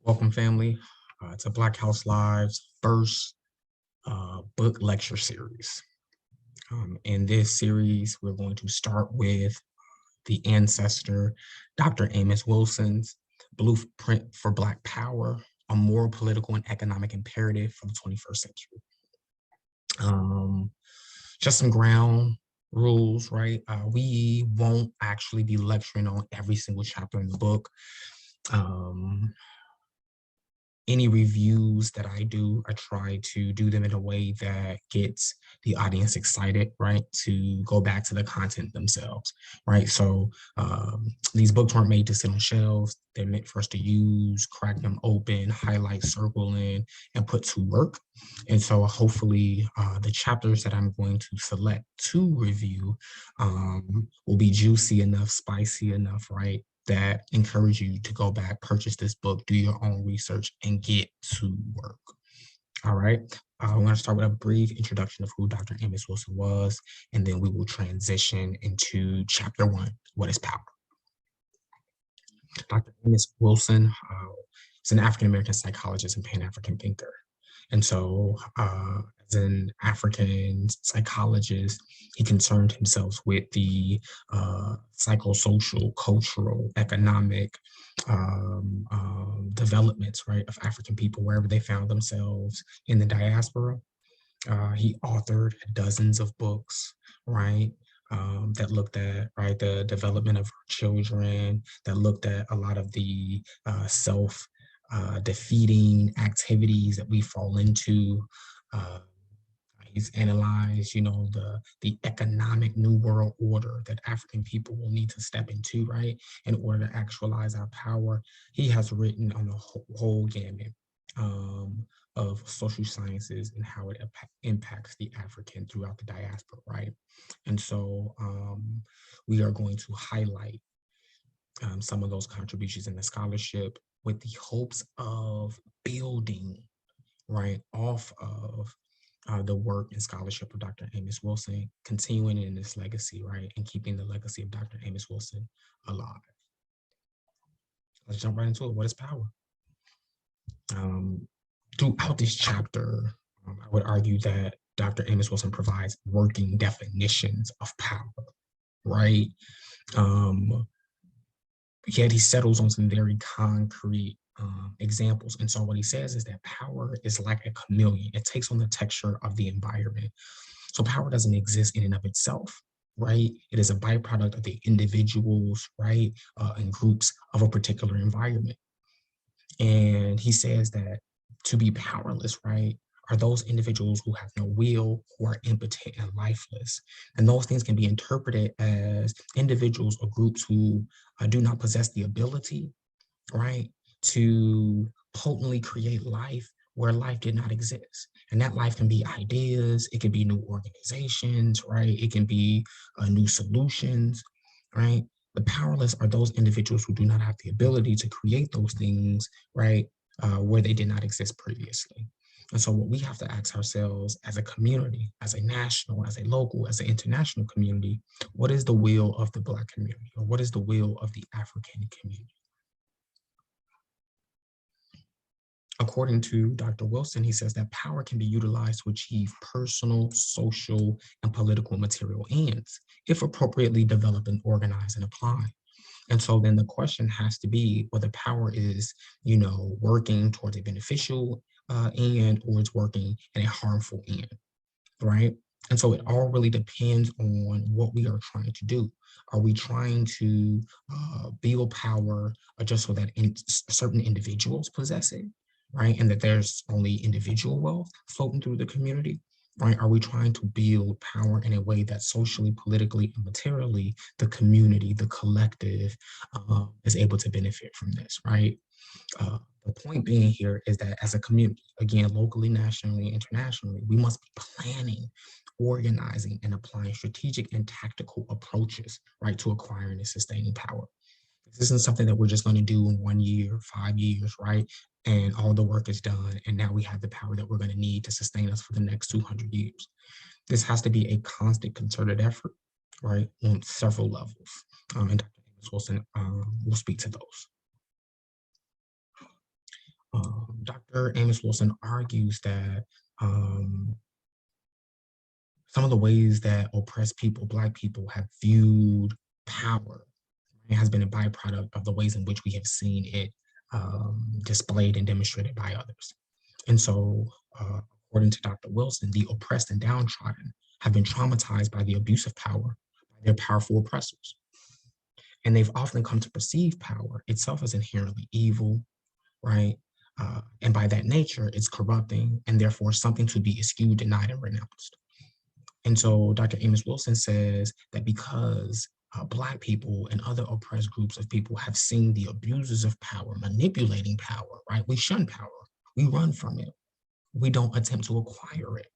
Welcome, family, to Black House Live's first book lecture series. In this series, we're going to start with the ancestor, Dr. Amos Wilson's Blueprint for Black Power, a moral, political, and economic imperative for the 21st century. Just some ground rules, right? We won't actually be lecturing on every single chapter in the book. Any reviews that I do, I try to do them in a way that gets the audience excited, right? To go back to the content themselves, right? So these books weren't made to sit on shelves. They're meant for us to use, crack them open, highlight, circle in, and put to work. And so hopefully the chapters that I'm going to select to review will be juicy enough, spicy enough, right? That encourage you to go back, purchase this book, do your own research, and get to work. All right. We're going to start with a brief introduction of who Dr. Amos Wilson was, and then we will transition into chapter 1, what is power? Dr. Amos Wilson is an African-American psychologist and Pan-African thinker. And so as an African psychologist, he concerned himself with the psychosocial, cultural, economic developments, right, of African people wherever they found themselves in the diaspora. He authored dozens of books, right, that looked at, right, the development of children, that looked at a lot of the self defeating activities that we fall into. He's analyzed, the economic new world order that African people will need to step into, right, in order to actualize our power. He has written on the whole gamut of social sciences and how it impacts the African throughout the diaspora, right? And so we are going to highlight some of those contributions in the scholarship with the hopes of building, right, off of the work and scholarship of Dr. Amos Wilson, continuing in this legacy, right, and keeping the legacy of Dr. Amos Wilson alive. Let's jump right into it. What is power? Throughout this chapter, I would argue that Dr. Amos Wilson provides working definitions of power, right? Yet he settles on some very concrete examples. And so what he says is that power is like a chameleon. It takes on the texture of the environment. So power doesn't exist in and of itself, right? It is a byproduct of the individuals, right, and groups of a particular environment. And he says that to be powerless, right, are those individuals who have no will, who are impotent and lifeless. And those things can be interpreted as individuals or groups who do not possess the ability, right, to potently create life where life did not exist. And that life can be ideas, it can be new organizations, right? It can be new solutions, right? The powerless are those individuals who do not have the ability to create those things, right, where they did not exist previously. And so what we have to ask ourselves as a community, as a national, as a local, as an international community, what is the will of the Black community, or what is the will of the African community? According to Dr. Wilson, he says that power can be utilized to achieve personal, social, and political material ends if appropriately developed and organized and applied. And so then the question has to be whether power is, working towards a beneficial end or it's working in a harmful end, right? And so it all really depends on what we are trying to do. Are we trying to build power just so that certain individuals possess it, right? And that there's only individual wealth floating through the community, right? Are we trying to build power in a way that socially, politically, and materially, the community, the collective is able to benefit from this, right? The point being here is that as a community, again, locally, nationally, internationally, we must be planning, organizing, and applying strategic and tactical approaches, right, to acquiring and sustaining power. This isn't something that we're just going to do in 1 year, 5 years, right? And all the work is done, and now we have the power that we're going to need to sustain us for the next 200 years. This has to be a constant concerted effort, right, on several levels. And Dr. Amos Wilson will speak to those. Dr. Amos Wilson argues that some of the ways that oppressed people, Black people, have viewed power, it has been a byproduct of the ways in which we have seen it displayed and demonstrated by others. And so, according to Dr. Wilson, the oppressed and downtrodden have been traumatized by the abuse of power by their powerful oppressors. And they've often come to perceive power itself as inherently evil, right? And by that nature, it's corrupting and therefore something to be eschewed, denied, and renounced. And so Dr. Amos Wilson says that because Black people and other oppressed groups of people have seen the abusers of power manipulating power, right? We shun power, we run from it, we don't attempt to acquire it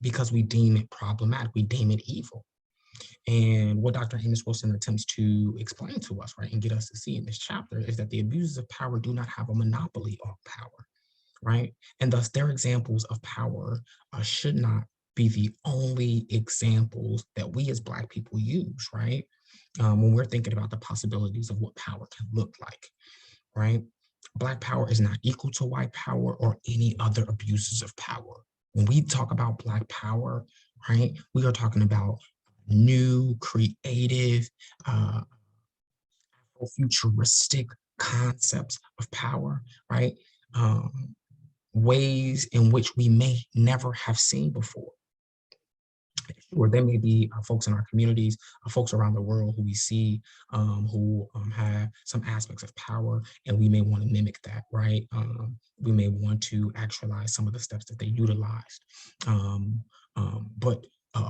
because we deem it problematic, we deem it evil. And what Dr. Amos Wilson attempts to explain to us, right, and get us to see in this chapter is that the abusers of power do not have a monopoly on power, right? And thus their examples of power should not be the only examples that we as Black people use, right? When we're thinking about the possibilities of what power can look like, right? Black power is not equal to white power or any other abuses of power. When we talk about Black power, right, we are talking about new, creative, futuristic concepts of power, right? Ways in which we may never have seen before. Sure, there may be folks in our communities, folks around the world who we see who have some aspects of power, and we may want to mimic that, right? We may want to actualize some of the steps that they utilized. But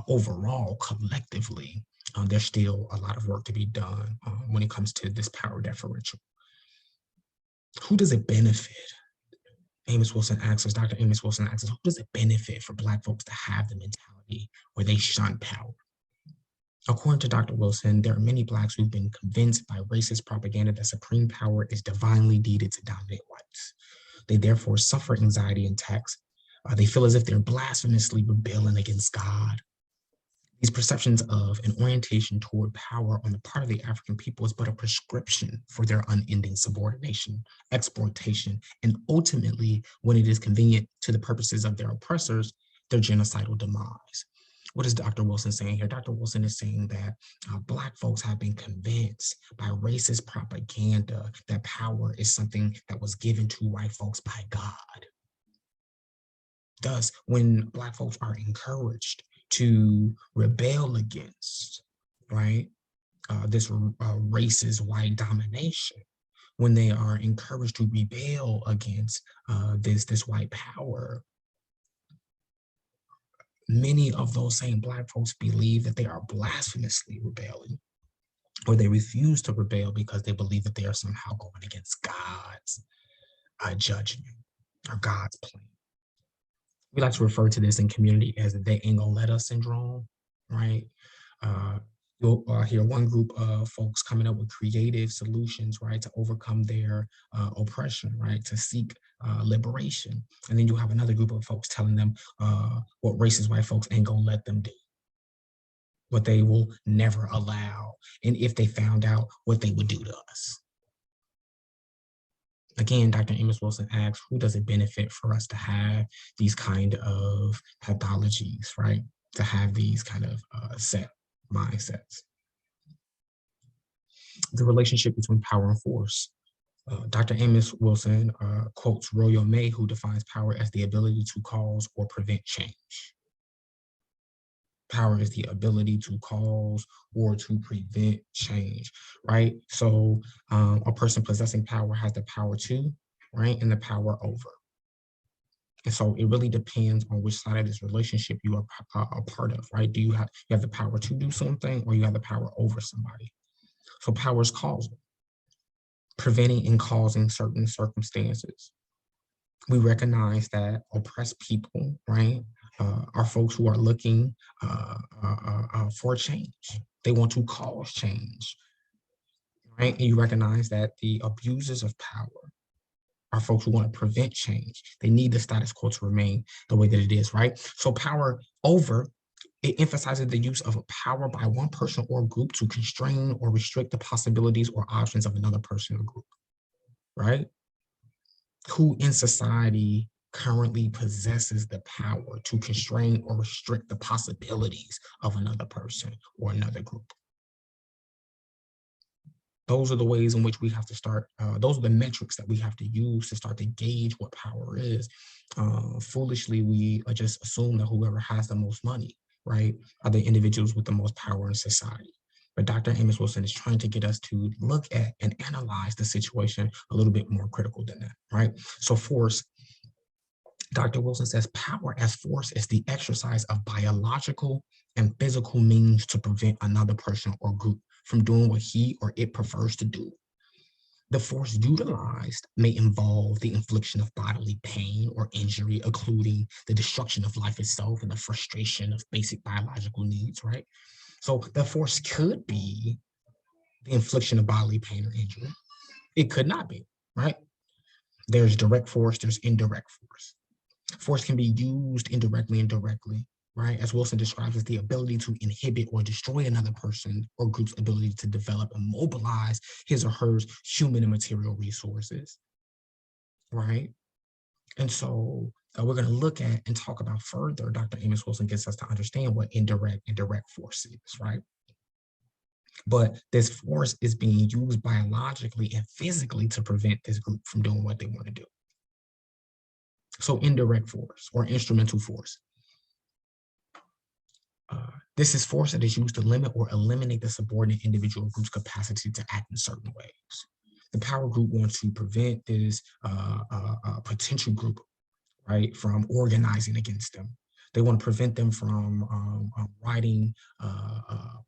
overall, collectively, there's still a lot of work to be done when it comes to this power differential. Who does it benefit? Dr. Amos Wilson asks us, who does it benefit for Black folks to have the mentality where they shun power? According to Dr. Wilson, there are many Blacks who've been convinced by racist propaganda that supreme power is divinely deeded to dominate whites. They therefore suffer anxiety and attacks. They feel as if they're blasphemously rebelling against God. These perceptions of an orientation toward power on the part of the African people is but a prescription for their unending subordination, exploitation, and ultimately, when it is convenient to the purposes of their oppressors, their genocidal demise. What is Dr. Wilson saying here? Dr. Wilson is saying that Black folks have been convinced by racist propaganda that power is something that was given to white folks by God. Thus, when Black folks are encouraged to rebel against, right, this racist white domination, when they are encouraged to rebel against this white power, many of those same Black folks believe that they are blasphemously rebelling, or they refuse to rebel because they believe that they are somehow going against God's judgment or God's plan. We like to refer to this in community as the "they ain't gonna let us" syndrome, right? You'll hear one group of folks coming up with creative solutions, right, to overcome their oppression, right, to seek liberation. And then you'll have another group of folks telling them what racist white folks ain't gonna let them do, what they will never allow, and if they found out, what they would do to us. Again, Dr. Amos Wilson asks, who does it benefit for us to have these kind of pathologies, right? To have these kind of set mindsets. The relationship between power and force. Dr. Amos Wilson quotes Royal May, who defines power as the ability to cause or prevent change. Power is the ability to cause or to prevent change, right? So a person possessing power has the power to, right, and the power over. And so it really depends on which side of this relationship you are a part of, right? Do you have the power to do something, or you have the power over somebody? So power is causal, preventing and causing certain circumstances. We recognize that oppressed people, right, are folks who are looking for change. They want to cause change, right? And you recognize that the abusers of power are folks who want to prevent change. They need the status quo to remain the way that it is, right? So power over, it emphasizes the use of power by one person or group to constrain or restrict the possibilities or options of another person or group, right? who in society currently possesses the power to constrain or restrict the possibilities of another person or another group. Those are the ways in which we have to start. Those are the metrics that we have to use to start to gauge what power is. Foolishly, we just assume that whoever has the most money, right, are the individuals with the most power in society. But Dr. Amos Wilson is trying to get us to look at and analyze the situation a little bit more critical than that, right? So force, Dr. Wilson says power as force is the exercise of biological and physical means to prevent another person or group from doing what he or it prefers to do. The force utilized may involve the infliction of bodily pain or injury, including the destruction of life itself and the frustration of basic biological needs, right? So the force could be the infliction of bodily pain or injury. It could not be, right? There's direct force, there's indirect force. Force can be used indirectly and directly, right? As Wilson describes as the ability to inhibit or destroy another person or group's ability to develop and mobilize his or her human and material resources, right? And so we're going to look at and talk about further. Dr. Amos Wilson gets us to understand what indirect and direct force is, right? But this force is being used biologically and physically to prevent this group from doing what they want to do. So indirect force or instrumental force. This is force that is used to limit or eliminate the subordinate individual group's capacity to act in certain ways. The power group wants to prevent this potential group, right, from organizing against them. They want to prevent them from writing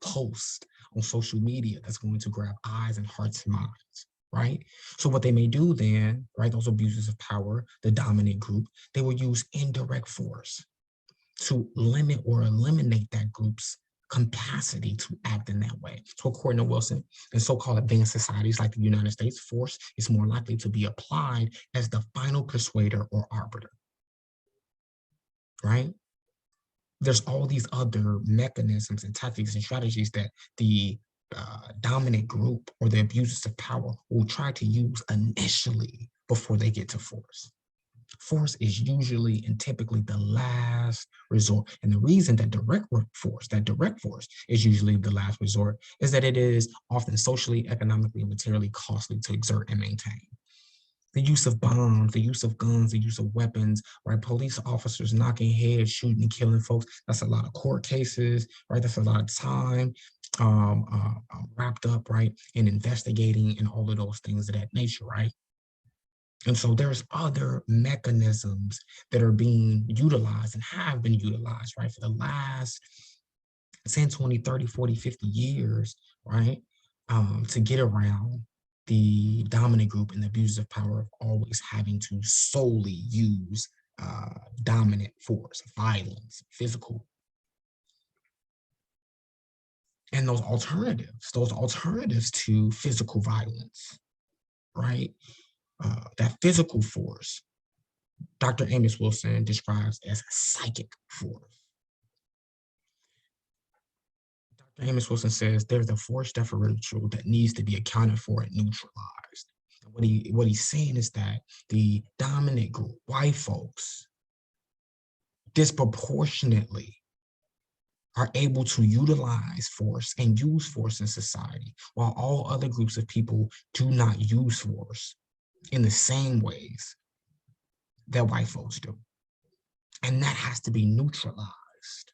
posts on social media that's going to grab eyes and hearts and minds, right? So what they may do then, right, those abuses of power, the dominant group, they will use indirect force to limit or eliminate that group's capacity to act in that way. So according to Wilson, in so-called advanced societies like the United States, force is more likely to be applied as the final persuader or arbiter, right? There's all these other mechanisms and tactics and strategies that the dominant group or the abusers of power will try to use initially before they get to force. Force is usually and typically the last resort. And the reason that direct force is usually the last resort is that it is often socially, economically, and materially costly to exert and maintain. The use of bombs, the use of guns, the use of weapons, right? Police officers knocking heads, shooting and killing folks. That's a lot of court cases, right? That's a lot of time wrapped up, right? In investigating and all of those things of that nature, right? And so there's other mechanisms that are being utilized and have been utilized, right, for the last 10, 20, 30, 40, 50 years, right, to get around the dominant group and the abusers of power of always having to solely use dominant force, violence, physical. And those alternatives to physical violence, right, that physical force, Dr. Amos Wilson describes as psychic force. Dr. Amos Wilson says there's a force differential that needs to be accounted for and neutralized. And what he's saying is that the dominant group, white folks, disproportionately are able to utilize force and use force in society, while all other groups of people do not use force in the same ways that white folks do. And that has to be neutralized.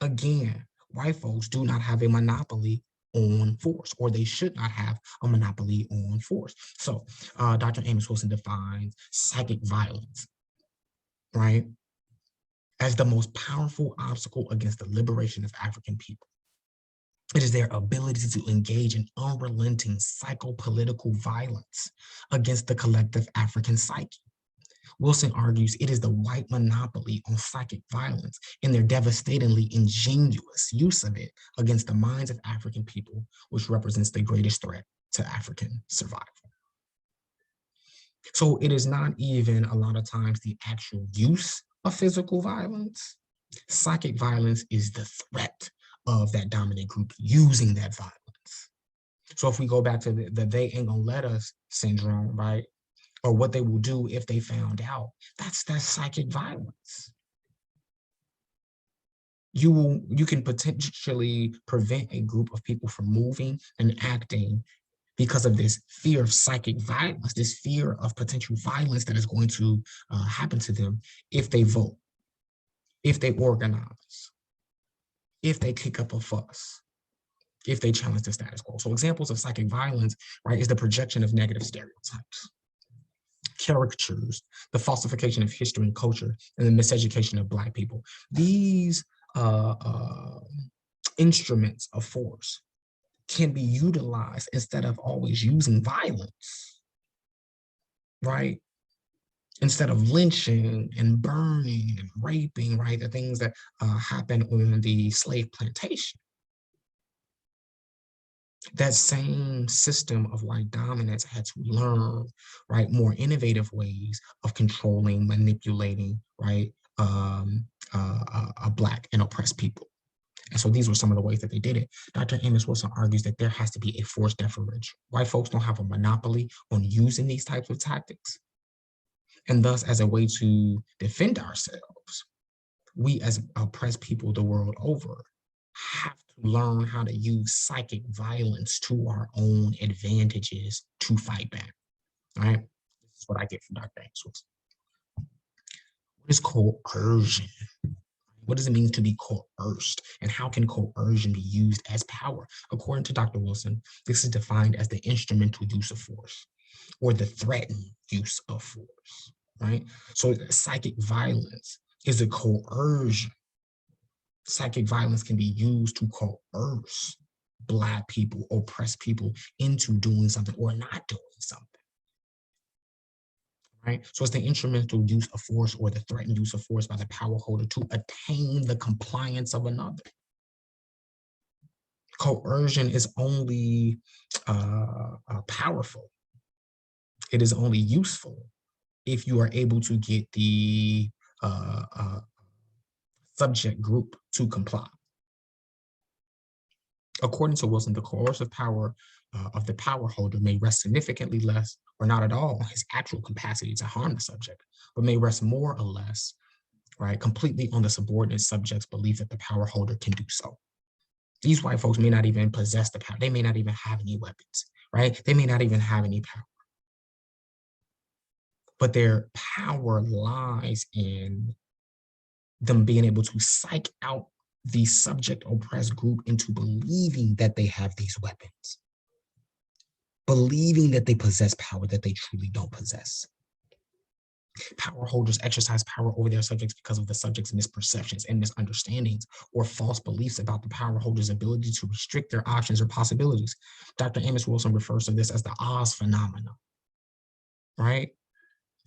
Again, white folks do not have a monopoly on force, or they should not have a monopoly on force. So Dr. Amos Wilson defines psychic violence, right, as the most powerful obstacle against the liberation of African people. It is their ability to engage in unrelenting psychopolitical violence against the collective African psyche. Wilson argues it is the white monopoly on psychic violence and their devastatingly ingenious use of it against the minds of African people, which represents the greatest threat to African survival. So it is not even a lot of times the actual use of physical violence. Psychic violence is the threat of that dominant group using that violence. So if we go back to the they ain't gonna let us syndrome, right? or what they will do if they found out. That's psychic violence. You can potentially prevent a group of people from moving and acting because of this fear of psychic violence, this fear of potential violence that is going to happen to them if they vote, if they organize, if they kick up a fuss, if they challenge the status quo. So examples of psychic violence, right, is the projection of negative stereotypes, caricatures, the falsification of history and culture, and the miseducation of Black people. These instruments of force can be utilized instead of always using violence, right? Instead of lynching and burning and raping, right? The things that happened on the slave plantation. That same system of white dominance had to learn, right, more innovative ways of controlling, manipulating, right, Black and oppressed people. And so these were some of the ways that they did it. Dr. Amos Wilson argues that there has to be a force differential. White folks don't have a monopoly on using these types of tactics. And thus, as a way to defend ourselves, we as oppressed people the world over have to learn how to use psychic violence to our own advantages to fight back. All right? This is what I get from Dr. Amos Wilson. What is coercion? What does it mean to be coerced? And how can coercion be used as power? According to Dr. Wilson, this is defined as the instrumental use of force or the threatened use of force, right? So psychic violence is a coercion. Psychic violence can be used to coerce Black people, oppressed people into doing something or not doing something. Right? So it's the instrumental use of force or the threatened use of force by the power holder to attain the compliance of another. Coercion is only powerful. It is only useful if you are able to get the subject group to comply. According to Wilson, the coercive power of the power holder may rest significantly less or not at all on his actual capacity to harm the subject, but may rest more or less, right, completely on the subordinate subject's belief that the power holder can do so. These white folks may not even possess the power. They may not even have any weapons, right? They may not even have any power. But their power lies in them being able to psych out the subject oppressed group into believing that they have these weapons, believing that they possess power that they truly don't possess. Power holders exercise power over their subjects because of the subject's misperceptions and misunderstandings or false beliefs about the power holder's ability to restrict their options or possibilities. Dr. Amos Wilson refers to this as the Oz phenomenon, right?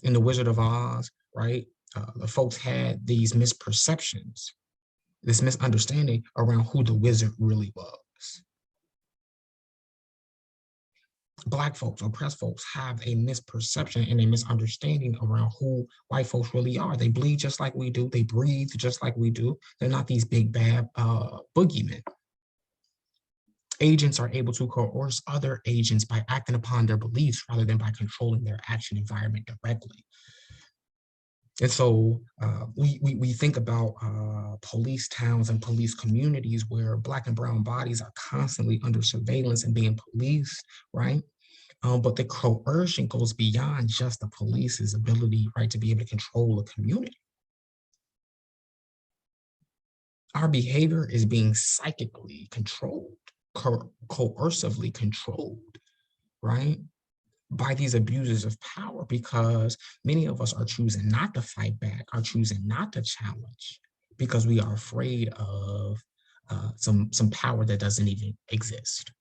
In The Wizard of Oz, right? The folks had these misperceptions, this misunderstanding around who the wizard really was. Black folks, oppressed folks have a misperception and a misunderstanding around who white folks really are. They bleed just like we do. They breathe just like we do. They're not these big bad boogeymen. Agents are able to coerce other agents by acting upon their beliefs rather than by controlling their action environment directly. And so we think about police towns and police communities where Black and brown bodies are constantly under surveillance and being policed, right? But the coercion goes beyond just the police's ability, right, to be able to control a community. Our behavior is being psychically controlled, coercively controlled, right, by these abusers of power, because many of us are choosing not to fight back, are choosing not to challenge, because we are afraid of some power that doesn't even exist.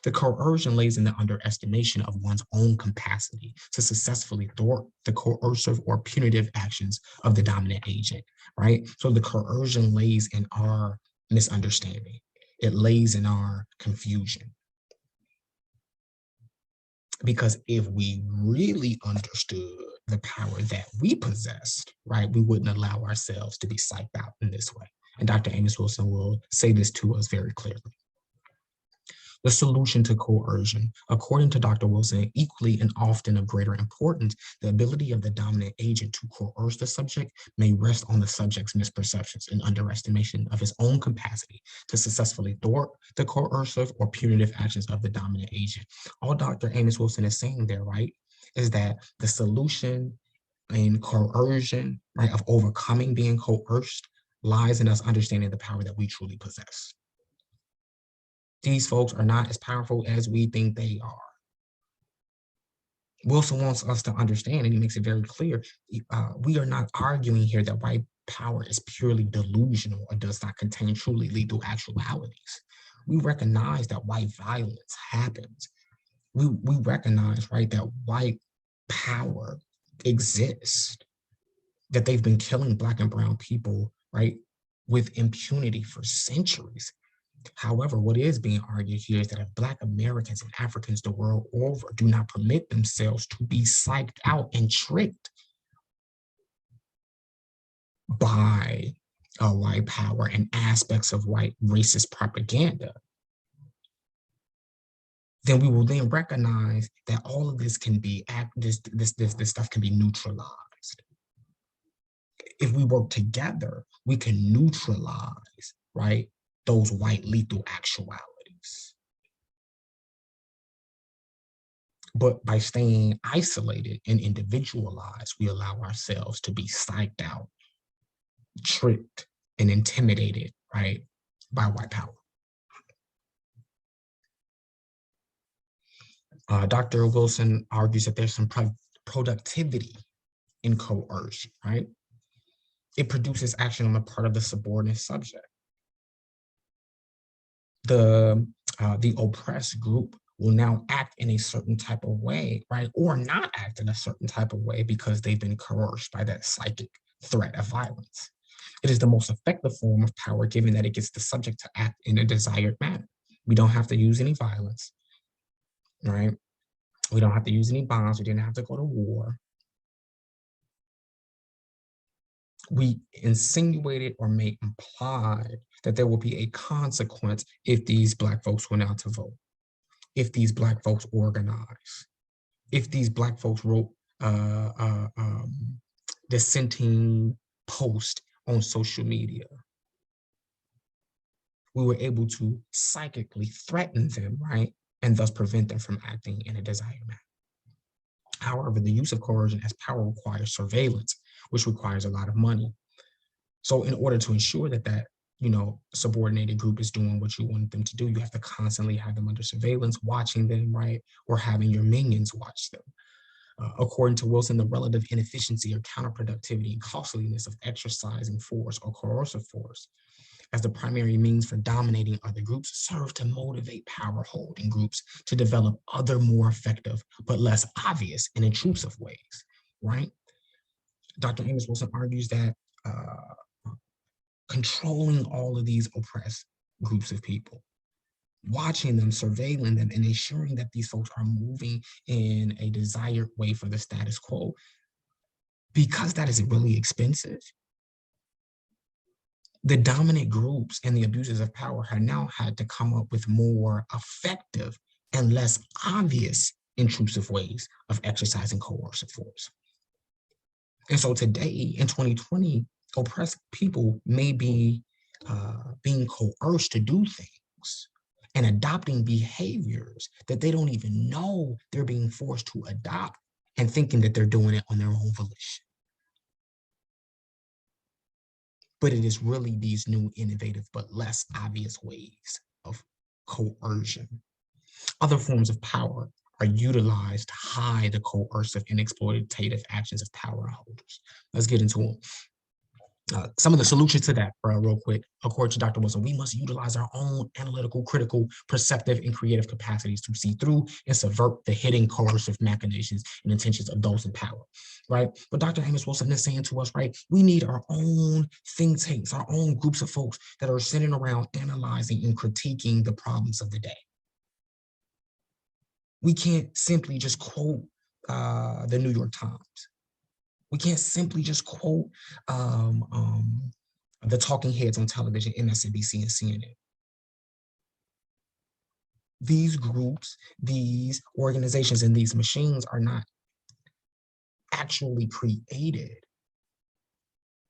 The coercion lays in the underestimation of one's own capacity to successfully thwart the coercive or punitive actions of the dominant agent, right? So the coercion lays in our misunderstanding. It lays in our confusion. Because if we really understood the power that we possessed, right, we wouldn't allow ourselves to be psyched out in this way. And Dr. Amos Wilson will say this to us very clearly. The solution to coercion, according to Dr. Wilson, equally and often of greater importance, the ability of the dominant agent to coerce the subject may rest on the subject's misperceptions and underestimation of his own capacity to successfully thwart the coercive or punitive actions of the dominant agent. All Dr. Amos Wilson is saying there, right, is that the solution in coercion, right, of overcoming being coerced, lies in us understanding the power that we truly possess. These folks are not as powerful as we think they are. Wilson wants us to understand, and he makes it very clear, we are not arguing here that white power is purely delusional or does not contain truly lethal actualities. We recognize that white violence happens. We recognize, right, that white power exists, that they've been killing Black and brown people, right, with impunity for centuries. However, what is being argued here is that if Black Americans and Africans the world over do not permit themselves to be psyched out and tricked by white power and aspects of white racist propaganda, then we will then recognize that all of this can be, this stuff can be neutralized. If we work together, we can neutralize, right, those white lethal actualities. But by staying isolated and individualized, we allow ourselves to be psyched out, tricked, and intimidated, right, by white power. Dr. Wilson argues that there's some productivity in coercion, right? It produces action on the part of the subordinate subject. The oppressed group will now act in a certain type of way, right? Or not act in a certain type of way because they've been coerced by that psychic threat of violence. It is the most effective form of power given that it gets the subject to act in a desired manner. We don't have to use any violence, right? We don't have to use any bombs. We didn't have to go to war. We insinuated or may imply that there will be a consequence if these Black folks went out to vote, if these Black folks organize, if these Black folks wrote dissenting posts on social media. We were able to psychically threaten them, right? And thus prevent them from acting in a desired manner. However, the use of coercion as power requires surveillance, which requires a lot of money. So in order to ensure that subordinated group is doing what you want them to do, you have to constantly have them under surveillance, watching them, right? Or having your minions watch them. According to Wilson, the relative inefficiency or counterproductivity and costliness of exercising force or coercive force as the primary means for dominating other groups serve to motivate power-holding groups to develop other more effective but less obvious and intrusive ways, right? Dr. Amos Wilson argues that controlling all of these oppressed groups of people, watching them, surveilling them, and ensuring that these folks are moving in a desired way for the status quo, because that is really expensive, the dominant groups and the abusers of power have now had to come up with more effective and less obvious intrusive ways of exercising coercive force. And so today in 2020, oppressed people may be being coerced to do things and adopting behaviors that they don't even know they're being forced to adopt and thinking that they're doing it on their own volition. But it is really these new, innovative, but less obvious ways of coercion. Other forms of power are utilized to hide the coercive and exploitative actions of power holders. Let's get into them. Some of the solutions to that, real quick, according to Dr. Wilson, we must utilize our own analytical, critical, perceptive, and creative capacities to see through and subvert the hidden coercive machinations and intentions of those in power, right? But Dr. Amos Wilson is saying to us, right, we need our own think tanks, our own groups of folks that are sitting around analyzing and critiquing the problems of the day. We can't simply just quote the New York Times. We can't simply just quote the talking heads on television, MSNBC and CNN. These groups, these organizations, and these machines are not actually created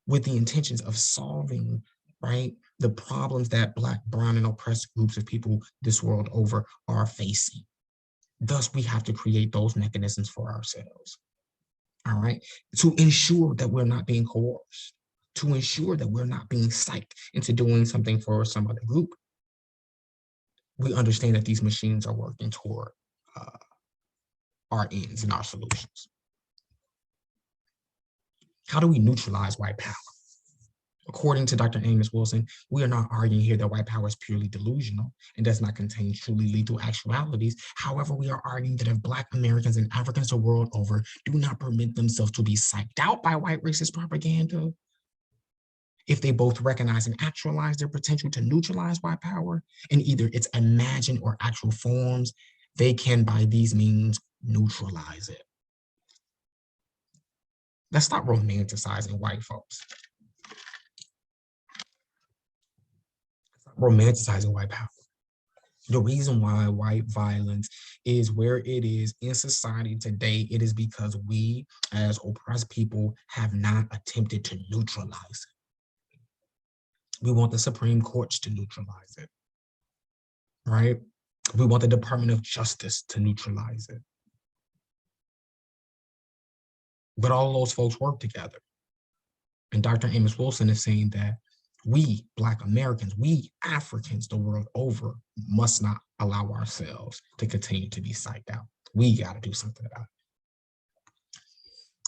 with the intentions of solving, right, the problems that Black, brown, and oppressed groups of people this world over are facing. Thus, we have to create those mechanisms for ourselves, all right, to ensure that we're not being coerced, to ensure that we're not being psyched into doing something for some other group. We understand that these machines are working toward our ends and our solutions. How do we neutralize white power? According to Dr. Amos Wilson, we are not arguing here that white power is purely delusional and does not contain truly lethal actualities. However, we are arguing that if Black Americans and Africans the world over do not permit themselves to be psyched out by white racist propaganda, if they both recognize and actualize their potential to neutralize white power in either its imagined or actual forms, they can by these means neutralize it. Let's stop romanticizing white folks. Stop romanticizing white power. The reason why white violence is where it is in society today, it is because we as oppressed people have not attempted to neutralize it. We want the Supreme Courts to neutralize it, right? We want the Department of Justice to neutralize it. But all those folks work together. And Dr. Amos Wilson is saying that we, Black Americans, we Africans the world over must not allow ourselves to continue to be psyched out. We got to do something about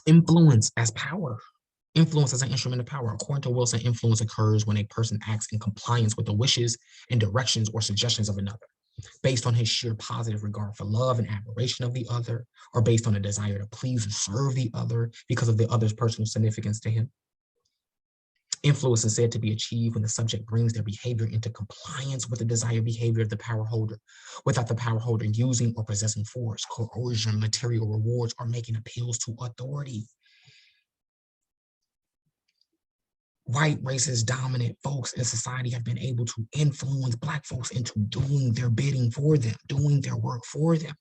it. Influence as power. Influence as an instrument of power. According to Wilson, influence occurs when a person acts in compliance with the wishes and directions or suggestions of another, based on his sheer positive regard for love and admiration of the other, or based on a desire to please or serve the other because of the other's personal significance to him. Influence is said to be achieved when the subject brings their behavior into compliance with the desired behavior of the power holder, without the power holder using or possessing force, coercion, material rewards, or making appeals to authority. White racist dominant folks in society have been able to influence Black folks into doing their bidding for them, doing their work for them,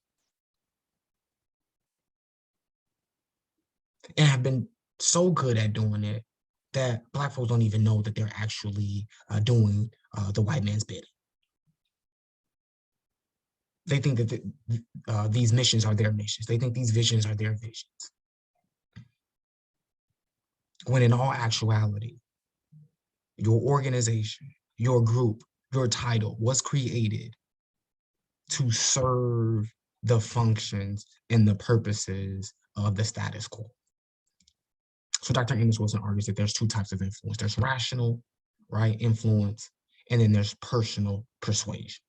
and have been so good at doing it that Black folks don't even know that they're actually doing the white man's bidding. They think that these missions are their missions. They think these visions are their visions. When in all actuality, your organization, your group, your title was created to serve the functions and the purposes of the status quo. So Dr. Amos Wilson argues that there's two types of influence. There's rational, right, influence, and then there's personal persuasion.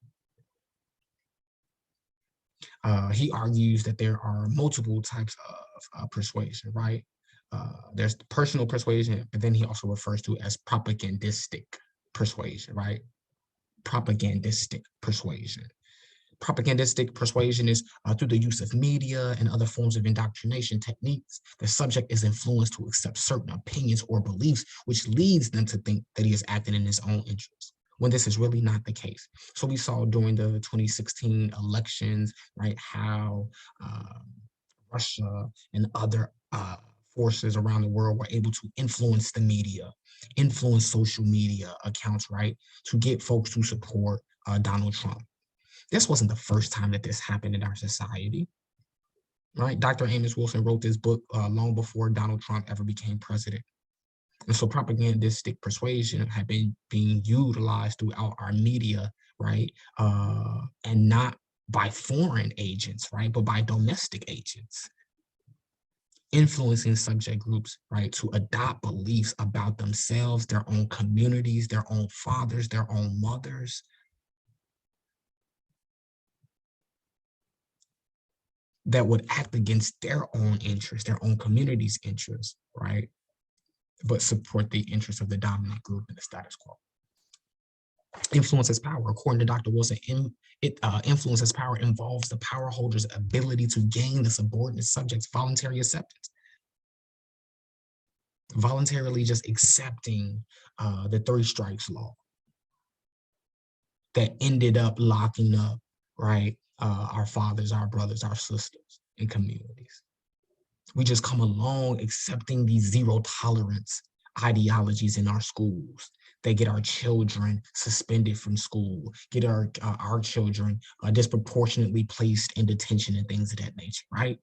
He argues that there are multiple types of persuasion, right? There's personal persuasion, but then he also refers to as propagandistic persuasion, right? Propagandistic persuasion. Propagandistic persuasion is through the use of media and other forms of indoctrination techniques. The subject is influenced to accept certain opinions or beliefs, which leads them to think that he is acting in his own interest, when this is really not the case. So we saw during the 2016 elections, right, how Russia and other forces around the world were able to influence the media, influence social media accounts, right, to get folks to support Donald Trump. This wasn't the first time that this happened in our society, right? Dr. Amos Wilson wrote this book long before Donald Trump ever became president. And so propagandistic persuasion had been being utilized throughout our media, right? And not by foreign agents, right? But by domestic agents, influencing subject groups, right, to adopt beliefs about themselves, their own communities, their own fathers, their own mothers, that would act against their own interests, their own community's interests, right? But support the interests of the dominant group and the status quo. Influence as power. According to Dr. Wilson, influence as power involves the power holder's ability to gain the subordinate subject's voluntary acceptance. Voluntarily just accepting the three strikes law that ended up locking up right? Our fathers, our brothers, our sisters in communities. We just come along accepting these zero tolerance ideologies in our schools. They get our children suspended from school, get our children disproportionately placed in detention and things of that nature, right?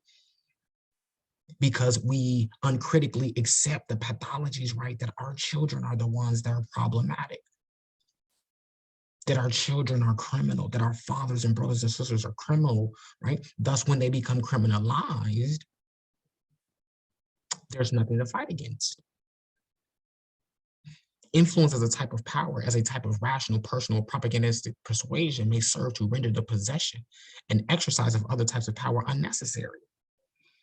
Because we uncritically accept the pathologies, right? That our children are the ones that are problematic, that our children are criminal, that our fathers and brothers and sisters are criminal, right? Thus, when they become criminalized, there's nothing to fight against. Influence as a type of power, as a type of rational, personal, propagandistic persuasion may serve to render the possession and exercise of other types of power unnecessary.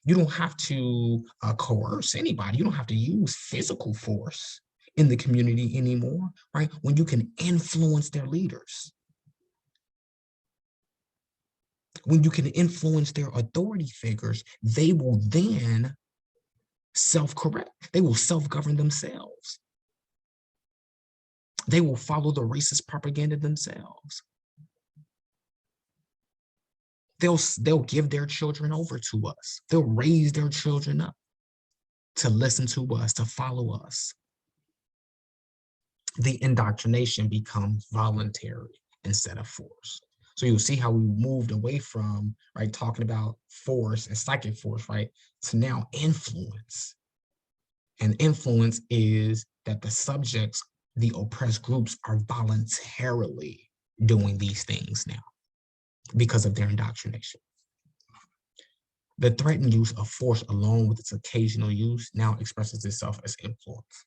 You don't have to coerce anybody. You don't have to use physical force in the community anymore, right? When you can influence their leaders, when you can influence their authority figures, they will then self-correct. They will self-govern themselves. They will follow the racist propaganda themselves. They'll give their children over to us. They'll raise their children up to listen to us, to follow us. The indoctrination becomes voluntary instead of forced. So you'll see how we moved away from, right, talking about force and psychic force, right, to now influence. And influence is that the subjects, the oppressed groups, are voluntarily doing these things now because of their indoctrination. The threatened use of force along with its occasional use now expresses itself as influence.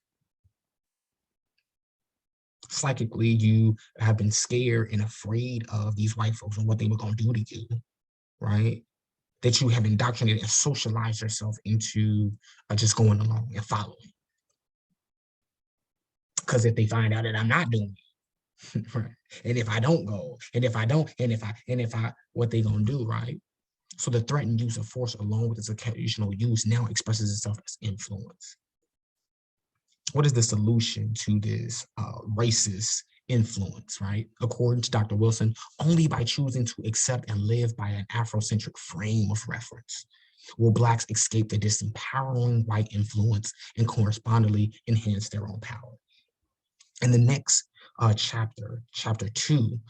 Psychically, you have been scared and afraid of these white folks and what they were going to do to you, right? That you have indoctrinated and socialized yourself into just going along and following. Because if they find out that I'm not doing it, right? And if I don't go, and if I don't, and if I, what they gonna do, right? So the threatened use of force along with its occasional use now expresses itself as influence. What is the solution to this racist influence, right? According to Dr. Wilson, only by choosing to accept and live by an Afrocentric frame of reference will Blacks escape the disempowering white influence and correspondingly enhance their own power. In the next chapter 2,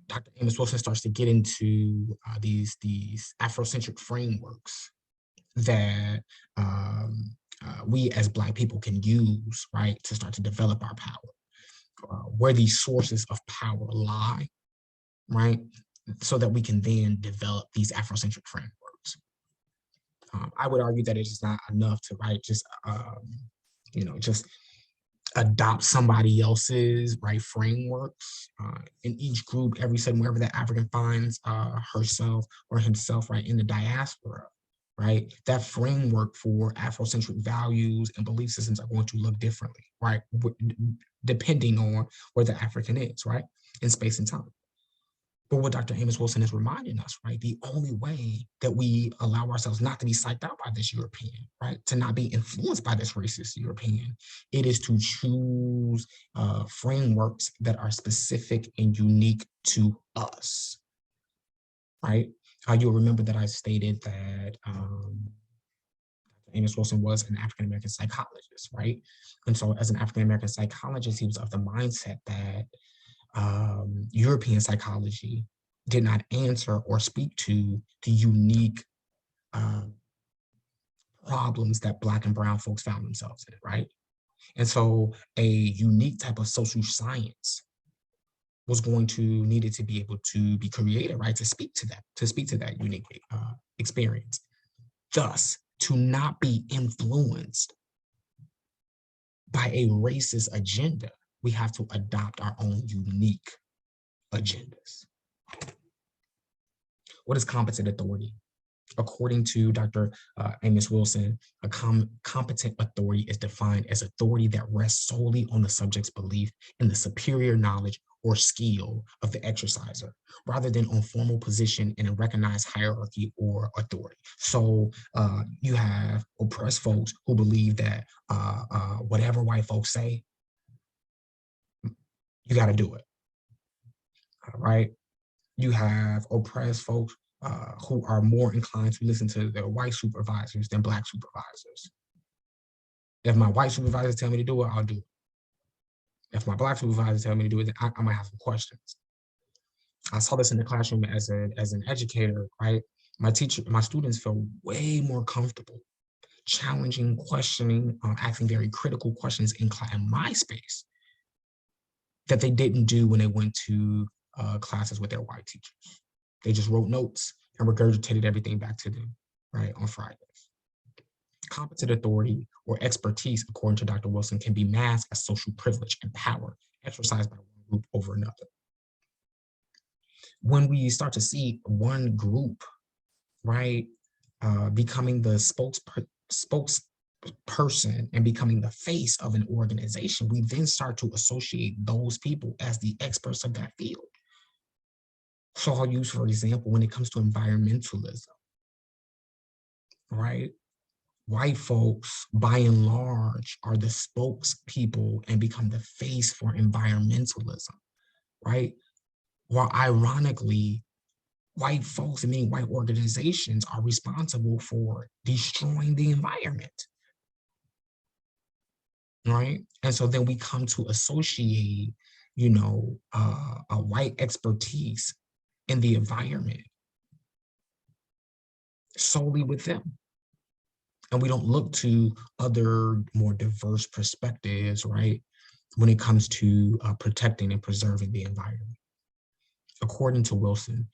Dr. Amos Wilson starts to get into these Afrocentric frameworks that we as Black people can use, right, to start to develop our power, where these sources of power lie, right, so that we can then develop these Afrocentric frameworks. I would argue that it is not enough to, right, just, just adopt somebody else's, right, frameworks. In each group, every setting, wherever that African finds herself or himself, right, in the diaspora, right, that framework for Afrocentric values and belief systems are going to look differently, right, depending on where the African is, right, in space and time. But what Dr. Amos Wilson is reminding us, right, the only way that we allow ourselves not to be psyched out by this European, right, to not be influenced by this racist European, it is to choose frameworks that are specific and unique to us, right? You'll remember that I stated that Amos Wilson was an African-American psychologist, right? And so as an African-American psychologist, he was of the mindset that European psychology did not answer or speak to the unique problems that Black and brown folks found themselves in, right? And so a unique type of social science was going to needed to be able to be created, right, to speak to that unique experience. Thus, to not be influenced by a racist agenda, we have to adopt our own unique agendas. What is competent authority? According to Dr. Amos Wilson, a competent authority is defined as authority that rests solely on the subject's belief in the superior knowledge or skill of the exerciser, rather than on formal position in a recognized hierarchy or authority. So you have oppressed folks who believe that whatever white folks say, you got to do it, all right? You have oppressed folks who are more inclined to listen to their white supervisors than black supervisors. If my white supervisors tell me to do it, I'll do it. If my black supervisors tell me to do it, then I might have some questions. I saw this in the classroom as an educator, right? My students feel way more comfortable challenging, questioning, asking very critical questions in my space that they didn't do when they went to classes with their white teachers. They just wrote notes and regurgitated everything back to them, right, on Fridays. Competent authority or expertise, according to Dr. Wilson, can be masked as social privilege and power exercised by one group over another. When we start to see one group, right, becoming the spokesperson and becoming the face of an organization, we then start to associate those people as the experts of that field. So I'll use, for example, when it comes to environmentalism, right? White folks, by and large, are the spokespeople and become the face for environmentalism, right? While ironically, white folks and many white organizations are responsible for destroying the environment, right? And so then we come to associate, a white expertise in the environment solely with them. And we don't look to other more diverse perspectives, right, when it comes to protecting and preserving the environment. According to Wilson,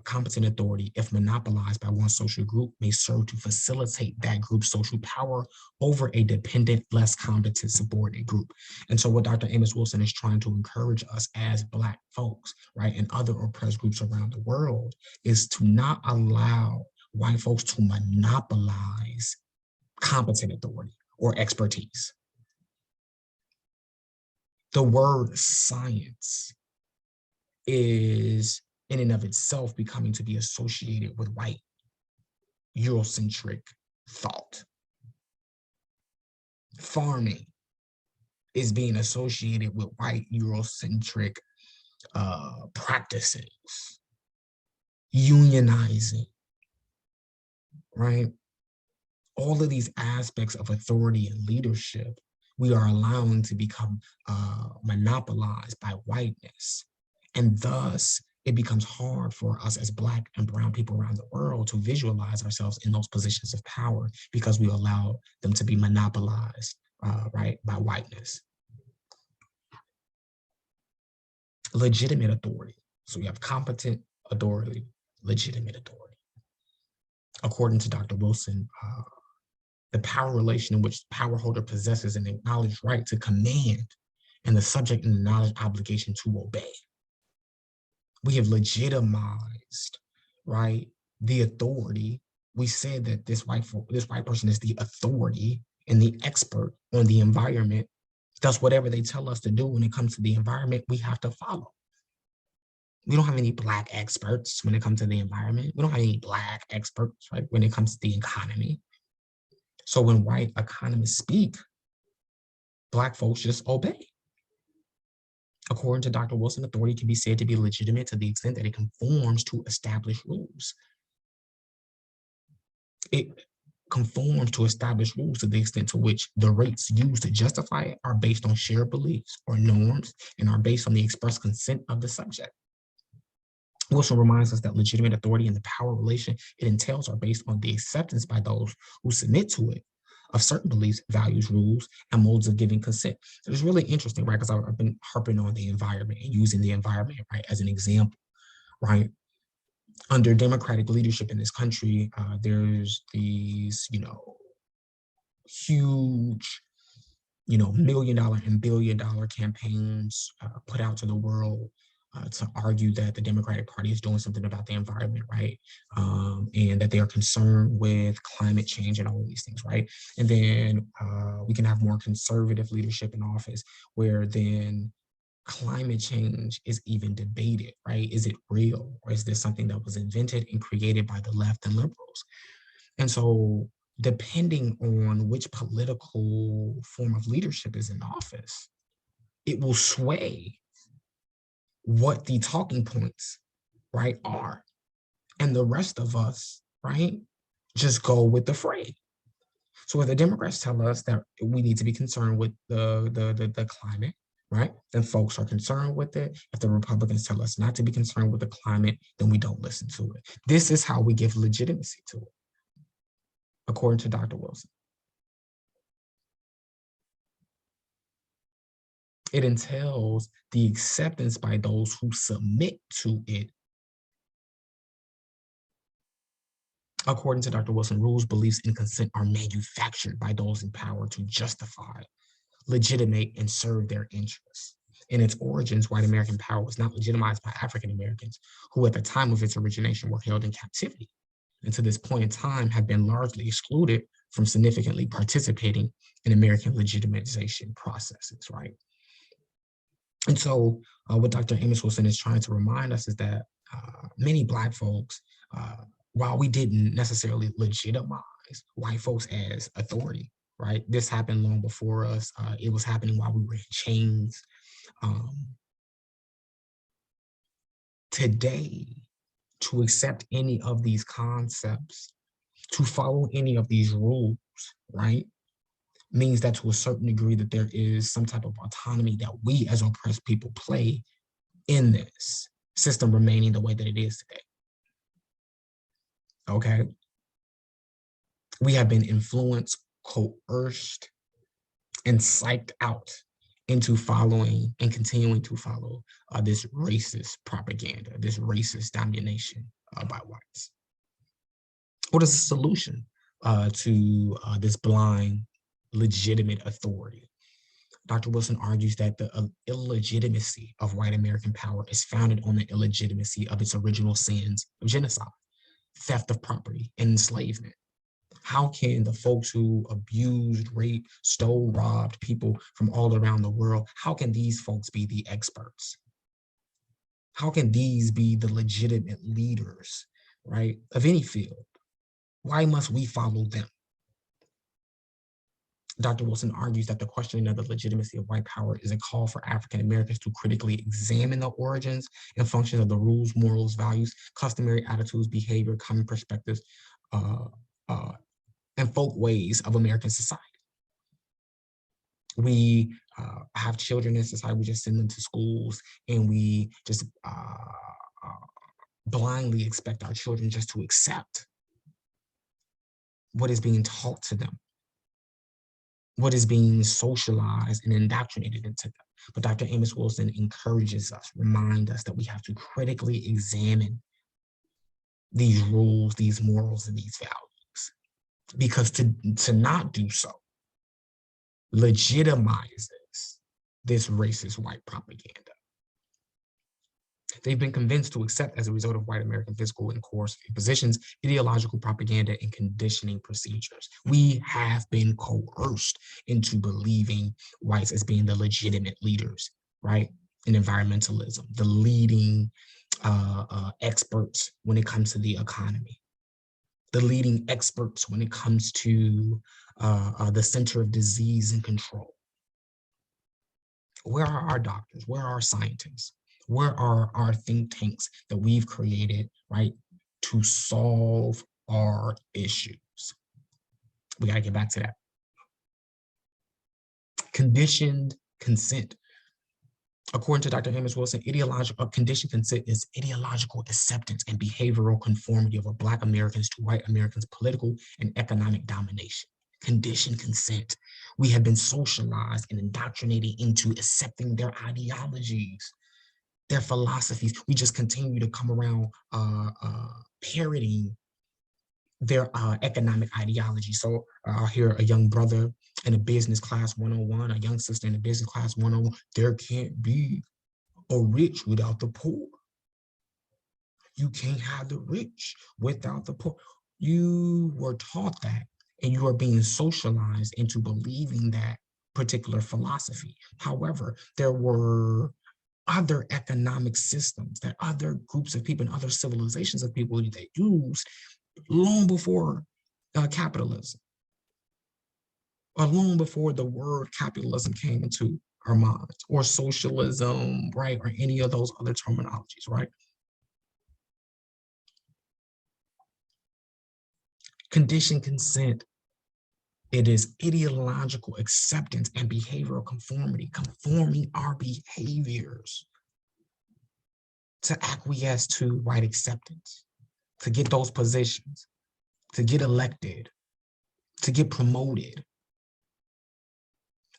competent authority, if monopolized by one social group, may serve to facilitate that group's social power over a dependent, less competent subordinate group. And so what Dr. Amos Wilson is trying to encourage us as Black folks, right, and other oppressed groups around the world is to not allow white folks to monopolize competent authority or expertise. The word science is in and of itself becoming to be associated with white Eurocentric thought. Farming is being associated with white Eurocentric practices. Unionizing, right? All of these aspects of authority and leadership, we are allowing to become monopolized by whiteness. And thus, it becomes hard for us as Black and brown people around the world to visualize ourselves in those positions of power because we allow them to be monopolized, right, by whiteness. Legitimate authority. So we have competent authority, legitimate authority. According to Dr. Wilson, the power relation in which the power holder possesses an acknowledged right to command and the subject in the knowledge obligation to obey. We have legitimized, right, the authority. We said that this white person is the authority and the expert on the environment. Thus, whatever they tell us to do when it comes to the environment, we have to follow. We don't have any Black experts when it comes to the environment. We don't have any Black experts, right, when it comes to the economy. So when white economists speak, Black folks just obey. According to Dr. Wilson, authority can be said to be legitimate to the extent that it conforms to established rules. It conforms to established rules to the extent to which the rates used to justify it are based on shared beliefs or norms and are based on the express consent of the subject. Wilson reminds us that legitimate authority and the power relation it entails are based on the acceptance by those who submit to it of certain beliefs, values, rules, and modes of giving consent. So it's really interesting, right? Because I've been harping on the environment and using the environment, right, as an example, right? Under democratic leadership in this country, there's these, huge, $1 million and $1 billion campaigns put out to the world to argue that the Democratic Party is doing something about the environment, right? And that they are concerned with climate change and all of these things, right? And then we can have more conservative leadership in office where then climate change is even debated, right? Is it real, or is this something that was invented and created by the left and liberals? And so depending on which political form of leadership is in office, it will sway what the talking points right, are. And the rest of us, right, just go with the fray. So if the Democrats tell us that we need to be concerned with the climate, right, then folks are concerned with it. If the Republicans tell us not to be concerned with the climate, then we don't listen to it. This is how we give legitimacy to it, according to Dr. Wilson. It entails the acceptance by those who submit to it. According to Dr. Wilson, rules, beliefs, and consent are manufactured by those in power to justify, legitimate, and serve their interests. In its origins, white American power was not legitimized by African Americans, who at the time of its origination were held in captivity, and to this point in time have been largely excluded from significantly participating in American legitimization processes, right? And so what Dr. Amos Wilson is trying to remind us is that many Black folks, uh, while we didn't necessarily legitimize white folks as authority, right? This happened long before us. It was happening while we were in chains. Um, Today, to accept any of these concepts, to follow any of these rules, right, means that to a certain degree that there is some type of autonomy that we as oppressed people play in this system remaining the way that it is today. Okay? We have been influenced, coerced, and psyched out into following and continuing to follow this racist propaganda, this racist domination by whites. What is the solution to this blind, legitimate authority? Dr. Wilson argues that the illegitimacy of white American power is founded on the illegitimacy of its original sins of genocide, theft of property, and enslavement. How can the folks who abused, raped, stole, robbed people from all around the world, how can these folks be the experts? How can these be the legitimate leaders, right, of any field? Why must we follow them? Dr. Wilson argues that the questioning of the legitimacy of white power is a call for African Americans to critically examine the origins and functions of the rules, morals, values, customary attitudes, behavior, common perspectives, uh, uh, and folk ways of American society. We have children in society, we just send them to schools, and we just blindly expect our children just to accept what is being taught to them, what is being socialized and indoctrinated into them. But Dr. Amos Wilson encourages us, reminds us that we have to critically examine these rules, these morals, and these values. Because to not do so legitimizes this racist white propaganda. They've been convinced to accept, as a result of white American physical and coercive positions, ideological propaganda and conditioning procedures. We have been coerced into believing whites as being the legitimate leaders, right? In environmentalism, the leading experts when it comes to the economy, the leading experts when it comes to the center of disease and control. Where are our doctors? Where are our scientists? Where are our think tanks that we've created, right, to solve our issues? We got to get back to that. Conditioned consent. According to Dr. Amos Wilson, conditioned consent is ideological acceptance and behavioral conformity of Black Americans to white Americans' political and economic domination. Conditioned consent. We have been socialized and indoctrinated into accepting their ideologies, their philosophies. We just continue to come around parroting their economic ideology. So I'll hear a young brother in a business class 101, a young sister in a business class 101, there can't be a rich without the poor. You can't have the rich without the poor. You were taught that, and you are being socialized into believing that particular philosophy. However, there were other economic systems that other groups of people and other civilizations of people that used long before capitalism, or long before the word capitalism came into our minds, or socialism, right, or any of those other terminologies, right? Conditioned consent, it is ideological acceptance and behavioral conformity, conforming our behaviors to acquiesce to white acceptance, to get those positions, to get elected, to get promoted.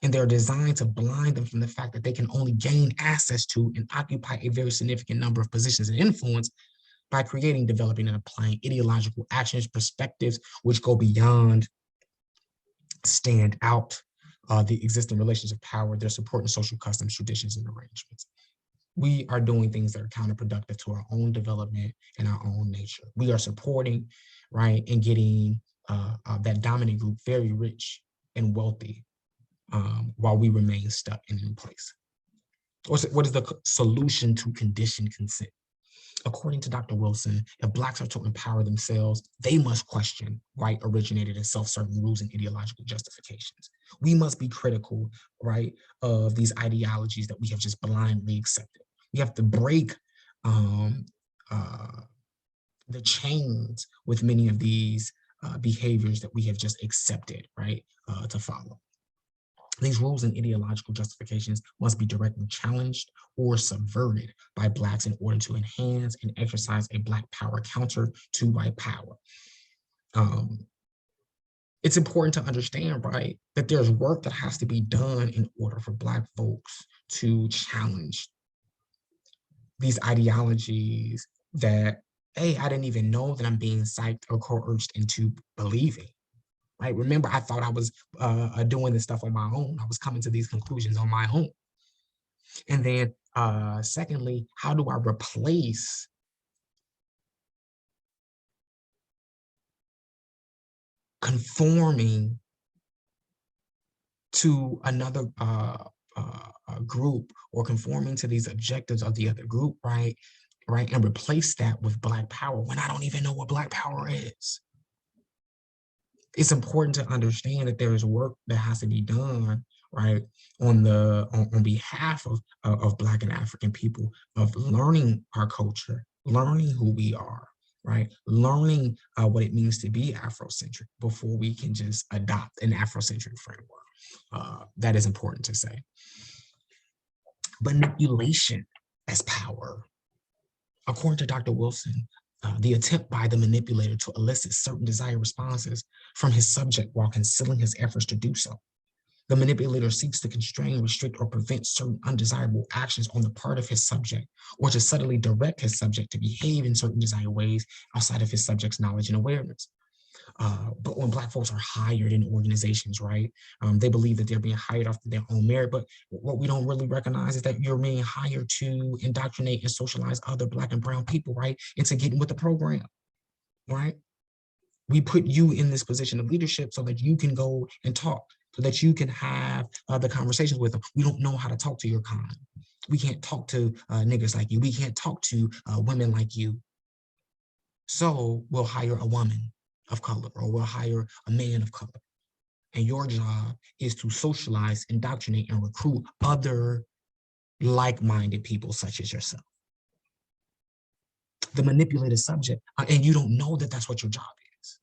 And they're designed to blind them from the fact that they can only gain access to and occupy a very significant number of positions of influence by creating, developing, and applying ideological actions, perspectives, which go beyond, stand out the existing relations of power. They're supporting social customs, traditions, and arrangements. We are doing things that are counterproductive to our own development and our own nature. We are supporting, right, and getting that dominant group very rich and wealthy while we remain stuck and in place. What is the solution to conditioned consent? According to Dr. Wilson, if Blacks are to empower themselves, they must question white originated and self-serving rules and ideological justifications. We must be critical, right, of these ideologies that we have just blindly accepted. We have to break the chains with many of these behaviors that we have just accepted, right, to follow. These rules and ideological justifications must be directly challenged or subverted by Blacks in order to enhance and exercise a Black power counter to white power. It's important to understand, right, that there's work that has to be done in order for Black folks to challenge these ideologies that, hey, I didn't even know that I'm being psyched or coerced into believing. Right? Remember, I thought I was doing this stuff on my own. I was coming to these conclusions on my own. And then secondly, how do I replace conforming to another group or conforming to these objectives of the other group, right? Right, and replace that with Black power when I don't even know what Black power is. It's important to understand that there is work that has to be done, right, on behalf of Black and African people, of learning our culture, learning who we are, right, learning what it means to be Afrocentric before we can just adopt an Afrocentric framework. That is important to say. Manipulation as power. According to Dr. Wilson, the attempt by the manipulator to elicit certain desired responses from his subject while concealing his efforts to do so. The manipulator seeks to constrain, restrict, or prevent certain undesirable actions on the part of his subject, or to subtly direct his subject to behave in certain desired ways outside of his subject's knowledge and awareness. But when Black folks are hired in organizations, right, they believe that they're being hired off their own merit. But what we don't really recognize is that you're being hired to indoctrinate and socialize other Black and brown people, right, into getting with the program, right? We put you in this position of leadership so that you can go and talk, so that you can have the conversations with them. We don't know how to talk to your kind. We can't talk to niggas like you. We can't talk to women like you. So we'll hire a woman of color, or we'll hire a man of color. And your job is to socialize, indoctrinate, and recruit other like-minded people such as yourself. The manipulated subject, and you don't know that that's what your job is.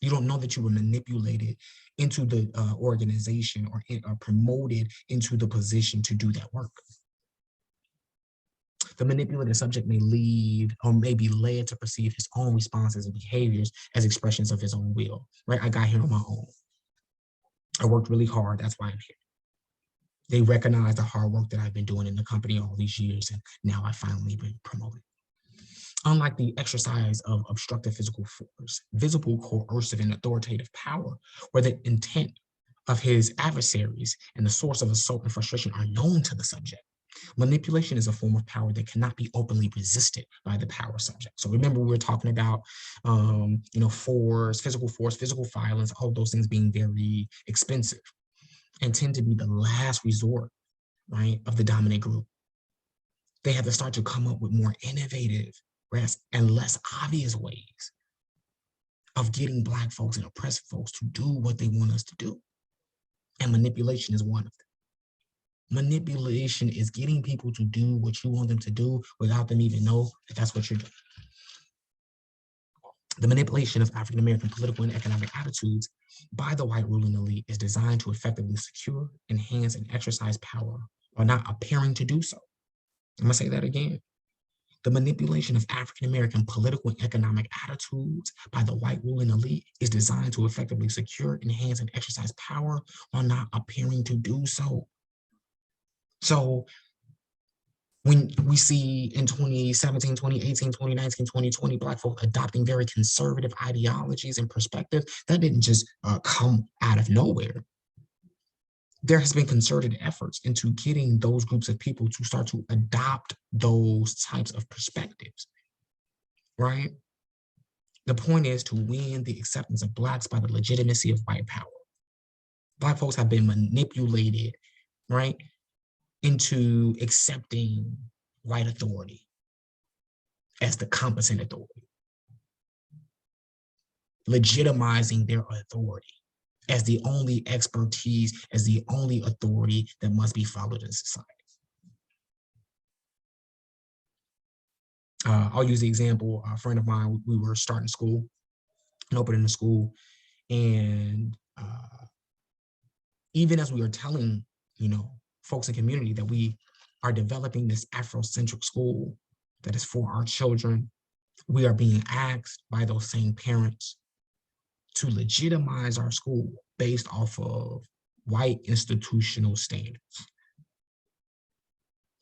You don't know that you were manipulated into the organization or promoted into the position to do that work. The manipulated subject may lead or may be led to perceive his own responses and behaviors as expressions of his own will, right? I got here on my own. I worked really hard, that's why I'm here. They recognize the hard work that I've been doing in the company all these years, and now I finally been promoted. Unlike the exercise of obstructive physical force, visible, coercive, and authoritative power, where the intent of his adversaries and the source of assault and frustration are known to the subject, manipulation is a form of power that cannot be openly resisted by the power subject. So remember, we were talking about, force, physical violence, all those things being very expensive and tend to be the last resort, right, of the dominant group. They have to start to come up with more innovative and less obvious ways of getting Black folks and oppressed folks to do what they want us to do. And manipulation is one of them. Manipulation is getting people to do what you want them to do without them even know that that's what you're doing. The manipulation of African American political and economic attitudes by the white ruling elite is designed to effectively secure, enhance, and exercise power while not appearing to do so. I'm gonna say that again. The manipulation of African American political and economic attitudes by the white ruling elite is designed to effectively secure, enhance, and exercise power while not appearing to do so. So when we see in 2017, 2018, 2019, 2020, Black folk adopting very conservative ideologies and perspectives, that didn't just come out of nowhere. There has been concerted efforts into getting those groups of people to start to adopt those types of perspectives, right? The point is to win the acceptance of Blacks by the legitimacy of white power. Black folks have been manipulated, right, into accepting white authority as the competent authority, legitimizing their authority as the only expertise, as the only authority that must be followed in society. I'll use the example, a friend of mine, we were starting school and opening the school, and even as we were telling, folks in community that we are developing this Afrocentric school that is for our children, we are being asked by those same parents to legitimize our school based off of white institutional standards.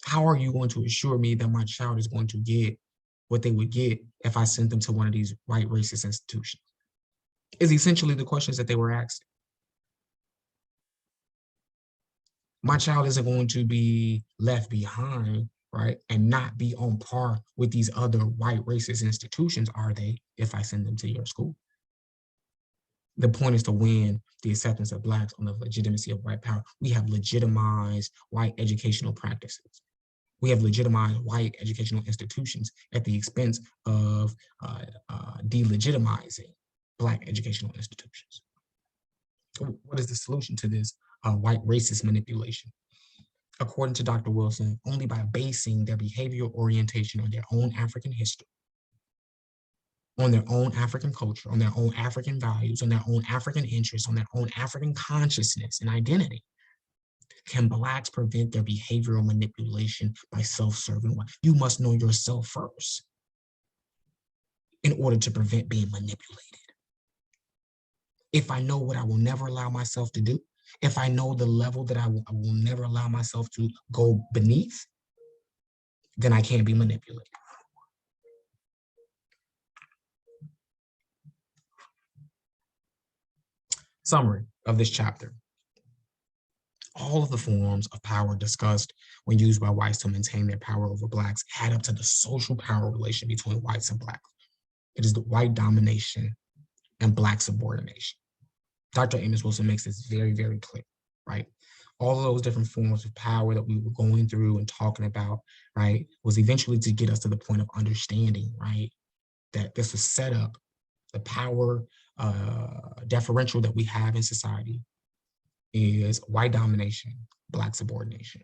How are you going to assure me that my child is going to get what they would get if I sent them to one of these white racist institutions? Is essentially the questions that they were asked. My child isn't going to be left behind, right, and not be on par with these other white racist institutions, are they, if I send them to your school? The point is to win the acceptance of Blacks on the legitimacy of white power. We have legitimized white educational practices. We have legitimized white educational institutions at the expense of delegitimizing Black educational institutions. What is the solution to this white racist manipulation? According to Dr. Wilson, only by basing their behavioral orientation on their own African history, on their own African culture, on their own African values, on their own African interests, on their own African consciousness and identity, can Blacks prevent their behavioral manipulation by self-serving. You must know yourself first in order to prevent being manipulated. If I know what I will never allow myself to do, if I know the level that I will never allow myself to go beneath, then I can't be manipulated. Summary of this chapter. All of the forms of power discussed when used by whites to maintain their power over Blacks add up to the social power relation between whites and Blacks. It is the white domination and Black subordination. Dr. Amos Wilson makes this very, very clear, right? All of those different forms of power that we were going through and talking about, right, was eventually to get us to the point of understanding, right, that this was set up, the power differential that we have in society is white domination, Black subordination.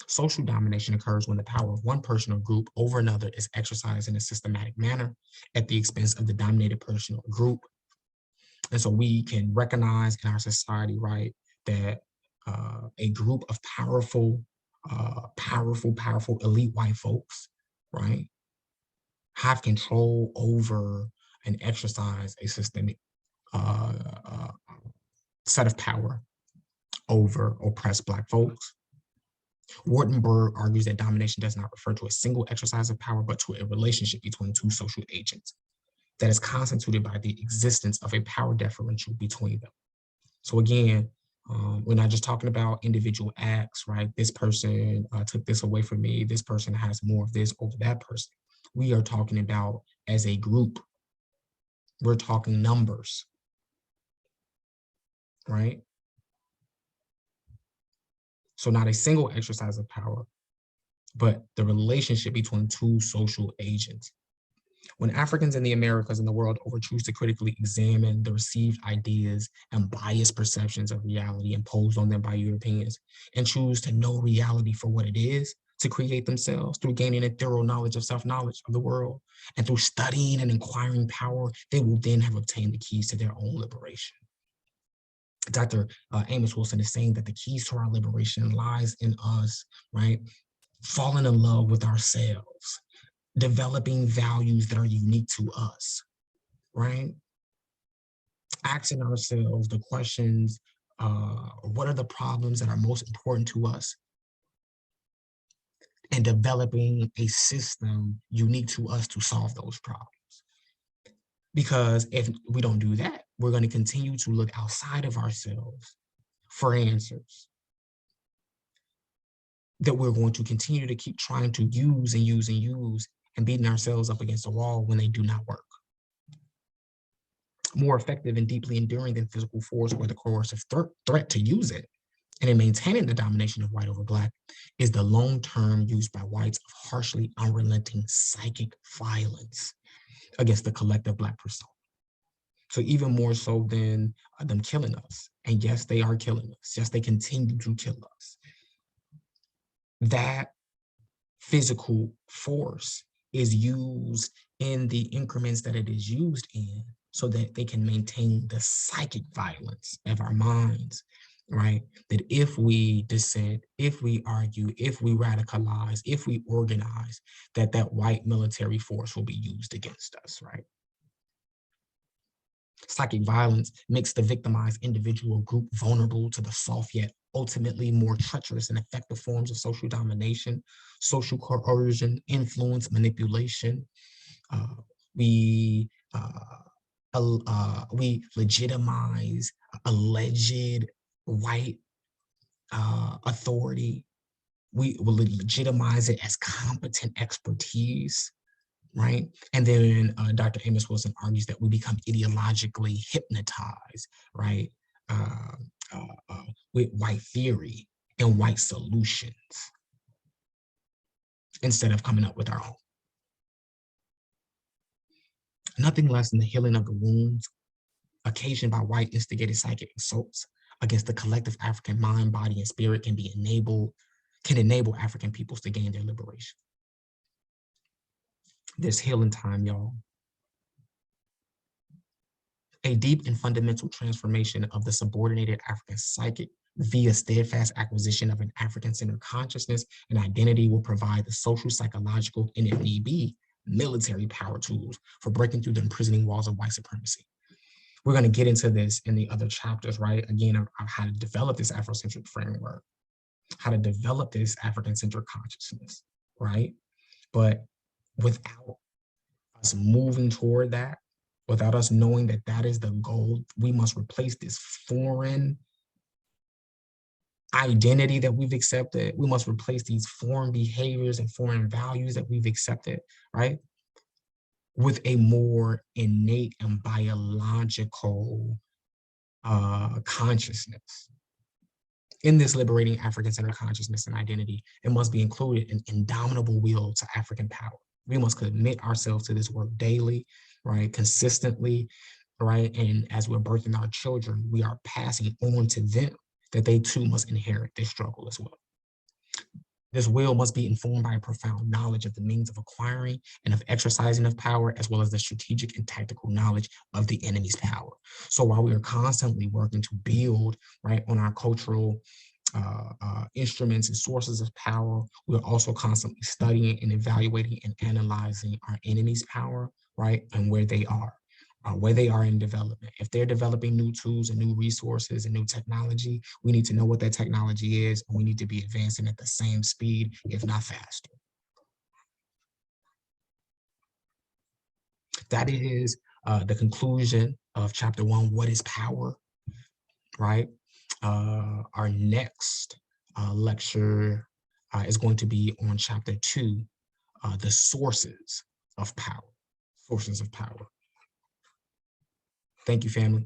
Social domination occurs when the power of one person or group over another is exercised in a systematic manner at the expense of the dominated person or group. And so we can recognize in our society, right, that a group of powerful elite white folks, right, have control over and exercise a systemic set of power over oppressed Black folks. Wartenberg argues that domination does not refer to a single exercise of power, but to a relationship between two social agents that is constituted by the existence of a power differential between them. So again, we're not just talking about individual acts, right? This person took this away from me. This person has more of this over that person. We are talking about as a group. We're talking numbers, right? So not a single exercise of power, but the relationship between two social agents. When Africans in the Americas and the world over choose to critically examine the received ideas and biased perceptions of reality imposed on them by Europeans and choose to know reality for what it is, to create themselves through gaining a thorough knowledge of self-knowledge of the world. And through studying and acquiring power, they will then have obtained the keys to their own liberation. Dr. Amos Wilson is saying that the keys to our liberation lies in us, right? Falling in love with ourselves, developing values that are unique to us, right? Asking ourselves the questions, what are the problems that are most important to us? And developing a system unique to us to solve those problems. Because if we don't do that, we're going to continue to look outside of ourselves for answers that we're going to continue to keep trying to use and use and use and beating ourselves up against the wall when they do not work. More effective and deeply enduring than physical force or the coercive threat to use it, and in maintaining the domination of white over black, is the long-term use by whites of harshly unrelenting psychic violence against the collective black persona. So even more so than them killing us. And yes, they are killing us. Yes, they continue to kill us. That physical force is used in the increments that it is used in so that they can maintain the psychic violence of our minds, right? That if we dissent, if we argue, if we radicalize, if we organize, that white military force will be used against us, right? Psychic violence makes the victimized individual group vulnerable to the soft yet ultimately more treacherous and effective forms of social domination, social coercion, influence, manipulation. We legitimize alleged white authority. We will legitimize it as competent expertise, right? And then Dr. Amos Wilson argues that we become ideologically hypnotized, right? With white theory and white solutions instead of coming up with our own. Nothing less than the healing of the wounds occasioned by white instigated psychic assaults against the collective African mind, body, and spirit can enable African peoples to gain their liberation. There's healing time, y'all. A deep and fundamental transformation of the subordinated African psychic via steadfast acquisition of an African-centered consciousness and identity will provide the social, psychological, and if need be, military power tools for breaking through the imprisoning walls of white supremacy. We're going to get into this in the other chapters, right? Again, of how to develop this Afrocentric framework, how to develop this African-centered consciousness, right? But without us moving toward that, without us knowing that that is the goal, we must replace this foreign identity that we've accepted. We must replace these foreign behaviors and foreign values that we've accepted, right? With a more innate and biological consciousness. In this liberating African-centered consciousness and identity, it must be included an indomitable will to African power. We must commit ourselves to this work daily, right, consistently, right? And as we're birthing our children, we are passing on to them that they too must inherit this struggle as well. This will must be informed by a profound knowledge of the means of acquiring and of exercising of power, as well as the strategic and tactical knowledge of the enemy's power. So while we are constantly working to build, right, on our cultural instruments and sources of power, we're also constantly studying and evaluating and analyzing our enemy's power, right, and where they are in development. If they're developing new tools and new resources and new technology, we need to know what that technology is, and we need to be advancing at the same speed, if not faster. That is the conclusion of chapter 1, what is power, right? Our next lecture is going to be on chapter 2, the sources of power, Thank you, family.